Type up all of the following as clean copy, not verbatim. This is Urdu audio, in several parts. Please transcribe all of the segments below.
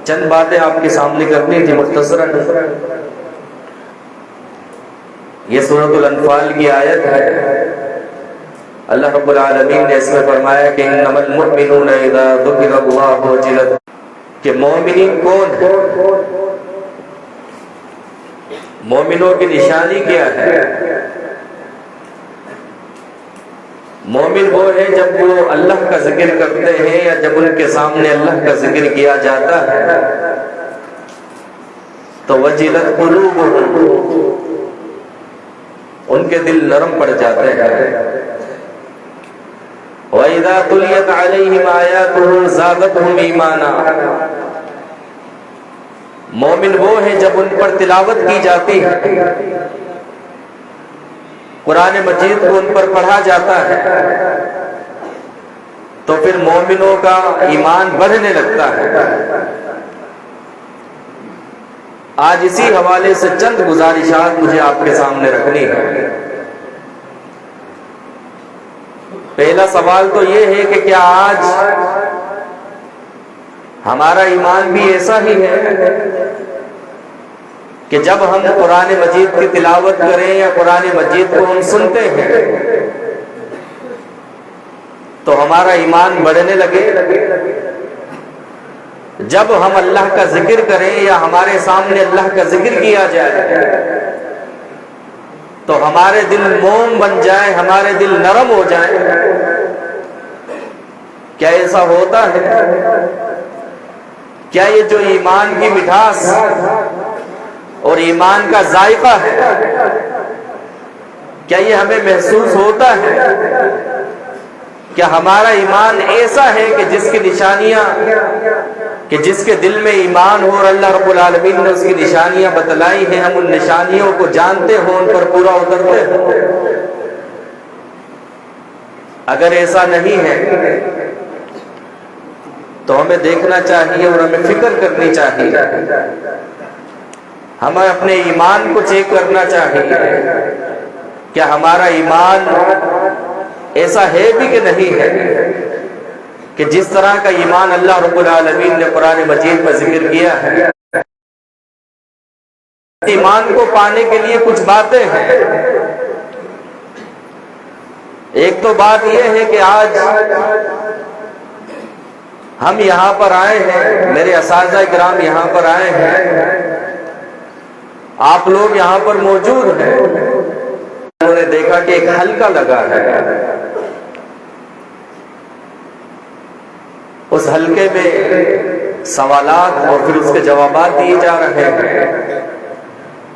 چند باتیں آپ کے سامنے کرنی تھی مختصراً۔ یہ سورۃ الانفال کی آیت ہے۔ اللہ رب العالمین نے اس میں فرمایا کہ انما المؤمنون اذا ذکر اللہ وجلت، کہ مومنین کون ہے، مومنوں کی نشانی کیا ہے۔ مومن وہ ہے جب وہ اللہ کا ذکر کرتے ہیں یا جب ان کے سامنے اللہ کا ذکر کیا جاتا ہے تو وجلت قلوبہم، ان کے دل نرم پڑ جاتے ہیں۔ وَإِذَا تُلِيَتْ عَلَيْهِمْ آيَاتُهُ زَادَتْهُمْ ایمانا، مومن وہ ہے جب ان پر تلاوت کی جاتی ہے، قرآن مجید کو ان پر پڑھا جاتا ہے تو پھر مومنوں کا ایمان بڑھنے لگتا ہے۔ آج اسی حوالے سے چند گزارشات مجھے آپ کے سامنے رکھنی ہے۔ پہلا سوال تو یہ ہے کہ کیا آج ہمارا ایمان بھی ایسا ہی ہے کہ جب ہم قرآن مجید کی تلاوت کریں یا قرآن مجید کو ہم سنتے ہیں تو ہمارا ایمان بڑھنے لگے، جب ہم اللہ کا ذکر کریں یا ہمارے سامنے اللہ کا ذکر کیا جائے تو ہمارے دل موم بن جائے، ہمارے دل نرم ہو جائیں؟ کیا ایسا ہوتا ہے؟ کیا یہ جو ایمان کی مٹھاس اور ایمان کا ذائقہ ہے، کیا یہ ہمیں محسوس ہوتا ہے؟ کیا ہمارا ایمان ایسا ہے کہ جس کی نشانیاں، کہ جس کے دل میں ایمان ہو اور اللہ رب العالمین نے اس کی نشانیاں بتلائی ہیں، ہم ان نشانیوں کو جانتے ہوں، ان پر پورا اترتے ہوں؟ اگر ایسا نہیں ہے تو ہمیں دیکھنا چاہیے اور ہمیں فکر کرنی چاہیے، ہمیں اپنے ایمان کو چیک کرنا چاہیے کیا ہمارا ایمان ایسا ہے بھی کہ نہیں ہے کہ جس طرح کا ایمان اللہ رب العالمین نے قرآن مجید میں ذکر کیا ہے۔ ایمان کو پانے کے لیے کچھ باتیں ہیں۔ ایک تو بات یہ ہے کہ آج ہم یہاں پر آئے ہیں، میرے اساتذہ کرام یہاں پر آئے ہیں، آپ لوگ یہاں پر موجود ہیں، انہوں نے دیکھا کہ ایک حلقہ لگا ہے، اس حلقے میں سوالات اور پھر اس کے جوابات دیے جا رہے ہیں،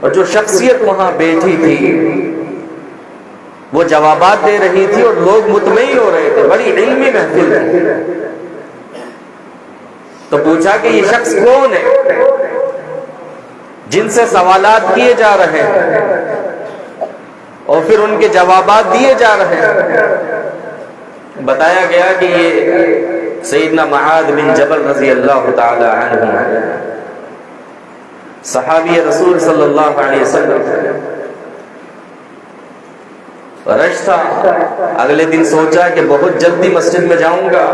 اور جو شخصیت وہاں بیٹھی تھی وہ جوابات دے رہی تھی اور لوگ مطمئن ہو رہے تھے، بڑی علمی محفل ہے۔ تو پوچھا کہ یہ شخص کون ہے جن سے سوالات کیے جا رہے ہیں اور پھر ان کے جوابات دیے جا رہے ہیں؟ بتایا گیا کہ یہ سیدنا معاذ بن جبل رضی اللہ تعالی عنہ صحابی رسول صلی اللہ علیہ وسلم رش تھا۔ اگلے دن سوچا کہ بہت جلدی مسجد میں جاؤں گا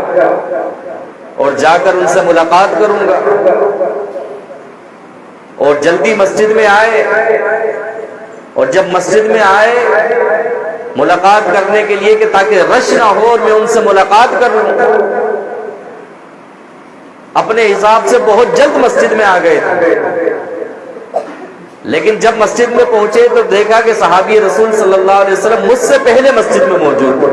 اور جا کر ان سے ملاقات کروں گا، اور جلدی مسجد میں آئے، اور جب مسجد میں آئے ملاقات کرنے کے لیے کہ تاکہ رش نہ ہو اور میں ان سے ملاقات کر لوں، اپنے حساب سے بہت جلد مسجد میں آ گئے تھے، لیکن جب مسجد میں پہنچے تو دیکھا کہ صحابی رسول صلی اللہ علیہ وسلم مجھ سے پہلے مسجد میں موجود تھے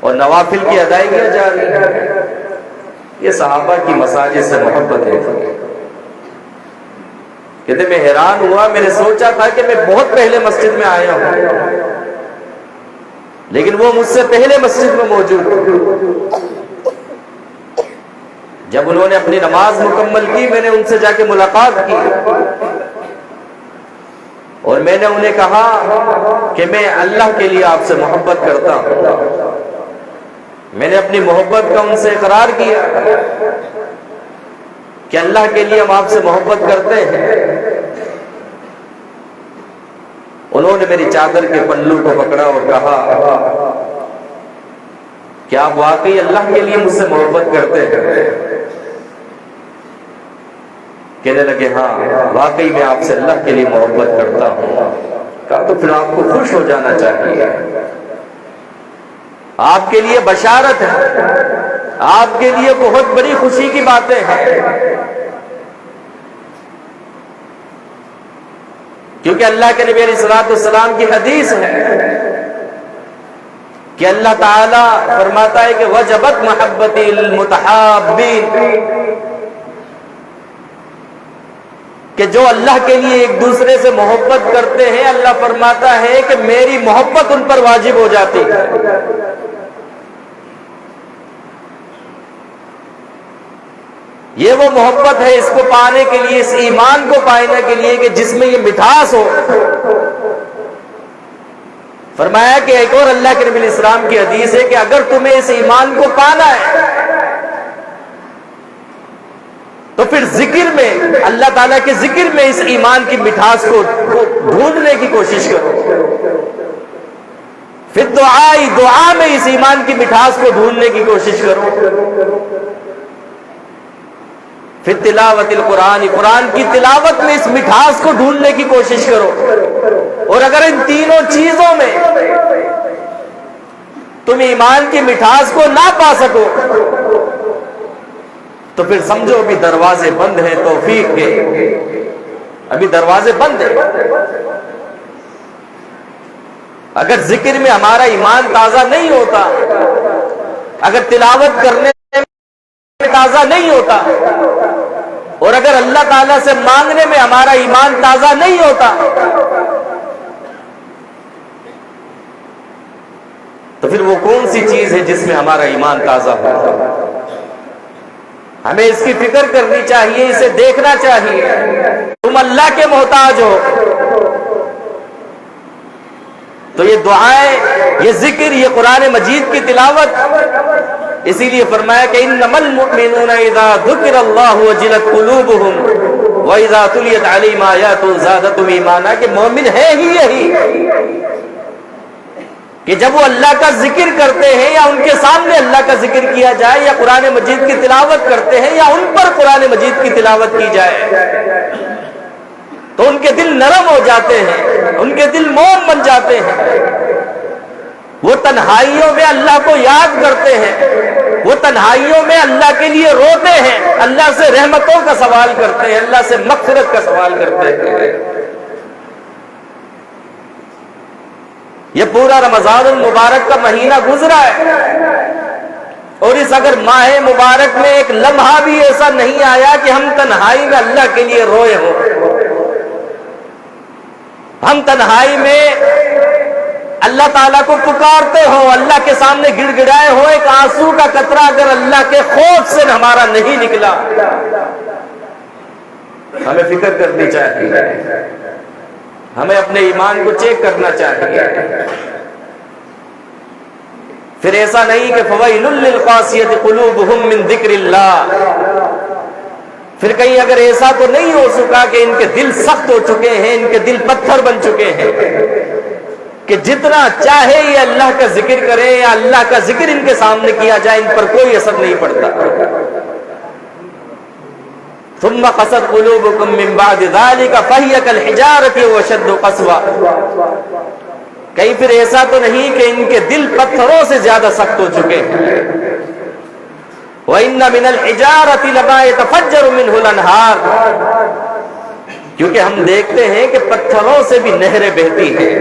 اور نوافل کی ادائیگیاں جا رہی ہیں۔ یہ صحابہ کی مساجد سے محبت ہے۔ کہتے میں حیران ہوا، میں نے سوچا تھا کہ میں بہت پہلے مسجد میں آیا ہوں، لیکن وہ مجھ سے پہلے مسجد میں موجود تھے۔ جب انہوں نے اپنی نماز مکمل کی، میں نے ان سے جا کے ملاقات کی اور میں نے انہیں کہا کہ میں اللہ کے لیے آپ سے محبت کرتا ہوں۔ میں نے اپنی محبت کا ان سے اقرار کیا کہ اللہ کے لیے ہم آپ سے محبت کرتے ہیں۔ انہوں نے میری چادر کے پلو کو پکڑا اور کہا کیا آپ واقعی اللہ کے لیے مجھ سے محبت کرتے ہیں؟ کہنے لگے ہاں واقعی میں آپ سے اللہ کے لیے محبت کرتا ہوں۔ کہا تو پھر آپ کو خوش ہو جانا چاہیے، آپ کے لیے بشارت ہے، آپ کے لیے بہت بڑی خوشی کی باتیں ہیں، کیونکہ اللہ کے نبی علیہ الصلوۃ والسلام کی حدیث ہے کہ اللہ تعالیٰ فرماتا ہے کہ وجبت محبتی للمتحابین، کہ جو اللہ کے لیے ایک دوسرے سے محبت کرتے ہیں اللہ فرماتا ہے کہ میری محبت ان پر واجب ہو جاتی ہے۔ یہ وہ محبت ہے اس کو پانے کے لیے، اس ایمان کو پانے کے لیے کہ جس میں یہ مٹھاس ہو۔ فرمایا کہ ایک اور اللہ کے نبی علیہ السلام کی حدیث ہے کہ اگر تمہیں اس ایمان کو پانا ہے تو پھر ذکر میں، اللہ تعالیٰ کے ذکر میں اس ایمان کی مٹھاس کو ڈھونڈنے کی کوشش کرو، پھر دعا میں اس ایمان کی مٹھاس کو ڈھونڈنے کی کوشش کرو، پھر تلاوت القرآن، قرآن کی تلاوت میں اس مٹھاس کو ڈھونڈنے کی کوشش کرو۔ اور اگر ان تینوں چیزوں میں تم ایمان کی مٹھاس کو نہ پا سکو تو پھر سمجھو ابھی دروازے بند ہیں توفیق کے، ابھی دروازے بند ہیں۔ اگر ذکر میں ہمارا ایمان تازہ نہیں ہوتا، اگر تلاوت کرنے میں تازہ نہیں ہوتا، اور اگر اللہ تعالیٰ سے مانگنے میں ہمارا ایمان تازہ نہیں ہوتا تو پھر وہ کون سی چیز ہے جس میں ہمارا ایمان تازہ ہوتا؟ ہمیں اس کی فکر کرنی چاہیے، اسے دیکھنا چاہیے۔ تم اللہ کے محتاج ہو تو یہ دعائیں، یہ ذکر، یہ قرآن مجید کی تلاوت، اسی لیے فرمایا کہ انما المؤمنون اذا ذکر اللہ وجلت قلوبہم واذا تلیت علیہم آیاتہ زادتہم ایمانا، کہ مومن ہے ہی یہی کہ جب وہ اللہ کا ذکر کرتے ہیں یا ان کے سامنے اللہ کا ذکر کیا جائے یا قرآن مجید کی تلاوت کرتے ہیں یا ان پر قرآن مجید کی تلاوت کی جائے تو ان کے دل نرم ہو جاتے ہیں، ان کے دل موم بن جاتے ہیں، وہ تنہائیوں میں اللہ کو یاد کرتے ہیں، وہ تنہائیوں میں اللہ کے لیے روتے ہیں، اللہ سے رحمتوں کا سوال کرتے ہیں، اللہ سے مغفرت کا سوال کرتے ہیں۔ یہ پورا رمضان المبارک کا مہینہ گزرا ہے اور اس اگر ماہ مبارک میں ایک لمحہ بھی ایسا نہیں آیا کہ ہم تنہائی میں اللہ کے لیے روئے ہوں، ہم تنہائی میں اللہ تعالیٰ کو پکارتے ہو، اللہ کے سامنے گڑ گڑائے ہو، ایک آنسو کا قطرہ اگر اللہ کے خوف سے ہمارا نہیں نکلا، ہمیں فکر کرنی چاہیے، ہمیں اپنے ایمان کو چیک کرنا چاہیے۔ پھر ایسا نہیں کہ فَوَيْلٌ لِّلْقَاسِيَةِ قُلُوبُهُم مِّن ذِكْرِ اللَّهِ، پھر کہیں اگر ایسا تو نہیں ہو سکا کہ ان کے دل سخت ہو چکے ہیں، ان کے دل پتھر بن چکے ہیں کہ جتنا چاہے یہ اللہ کا ذکر کریں یا اللہ کا ذکر ان کے سامنے کیا جائے ان پر کوئی اثر نہیں پڑتا۔ ثم قست قلوبكم من بعد ذلك فهي كالحجارة وشد قسوة، کہیں پھر ایسا تو نہیں کہ ان کے دل پتھروں سے زیادہ سخت ہو چکے ہیں۔ وَإِنَّ مِنَ الْحِجَارَةِ لَمَا يَتَفَجَّرُ مِنْهُ الْأَنْهَارُ، کیونکہ ہم دیکھتے ہیں کہ پتھروں سے بھی نہریں بہتی ہیں۔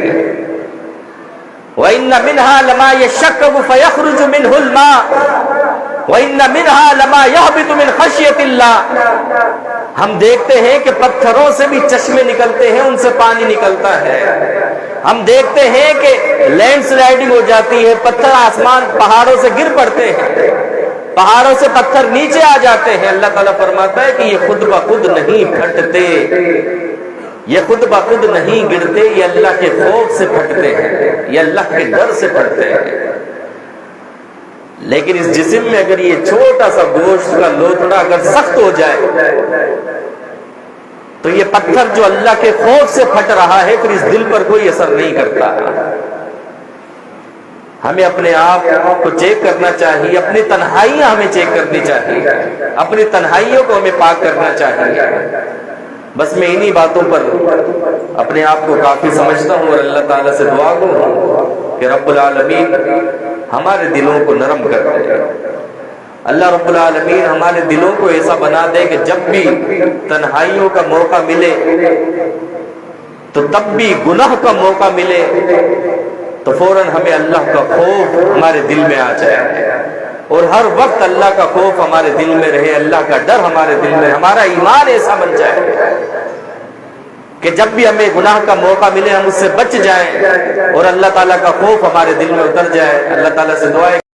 وَإِنَّ مِنْهَا لَمَا يَشَّقَّقُ فَيَخْرُجُ مِنْهُ الْمَاءُ وَإِنَّ مِنْهَا لَمَا يَهْبِطُ مِنْ خَشْيَةِ اللَّهِ، ہم دیکھتے ہیں کہ پتھروں سے بھی چشمے نکلتے ہیں، ان سے پانی نکلتا ہے۔ ہم دیکھتے ہیں کہ لینڈ سلائڈنگ ہو جاتی ہے، پتھر آسمان پہاڑوں سے گر پڑتے ہیں، پہاڑوں سے پتھر نیچے آ جاتے ہیں۔ اللہ تعالیٰ فرماتا ہے کہ یہ خود بخود نہیں پھٹتے، یہ خود بخود نہیں گرتے، یہ اللہ کے خوف سے پھٹتے ہیں، یہ اللہ کے ڈر سے پھٹتے ہیں۔ لیکن اس جسم میں اگر یہ چھوٹا سا گوشت کا لوتھڑا اگر سخت ہو جائے تو یہ پتھر جو اللہ کے خوف سے پھٹ رہا ہے پھر اس دل پر کوئی اثر نہیں کرتا۔ ہمیں اپنے آپ کو چیک کرنا چاہیے، اپنی تنہائیاں ہمیں چیک کرنی چاہیے، اپنی تنہائیوں کو ہمیں پاک کرنا چاہیے۔ بس میں انہی باتوں پر اپنے آپ کو کافی سمجھتا ہوں، اور اللہ تعالیٰ سے دعا کروں کہ رب العالمین ہمارے دلوں کو نرم کر دے۔ اللہ رب العالمین ہمارے دلوں کو ایسا بنا دے کہ جب بھی تنہائیوں کا موقع ملے تو تب بھی گناہ کا موقع ملے تو فوراً ہمیں اللہ کا خوف ہمارے دل میں آ جائے، اور ہر وقت اللہ کا خوف ہمارے دل میں رہے، اللہ کا ڈر ہمارے دل میں، ہمارا ایمان ایسا بن جائے کہ جب بھی ہمیں گناہ کا موقع ملے ہم اس سے بچ جائیں، اور اللہ تعالیٰ کا خوف ہمارے دل میں اتر جائے۔ اللہ تعالیٰ سے دعا ہے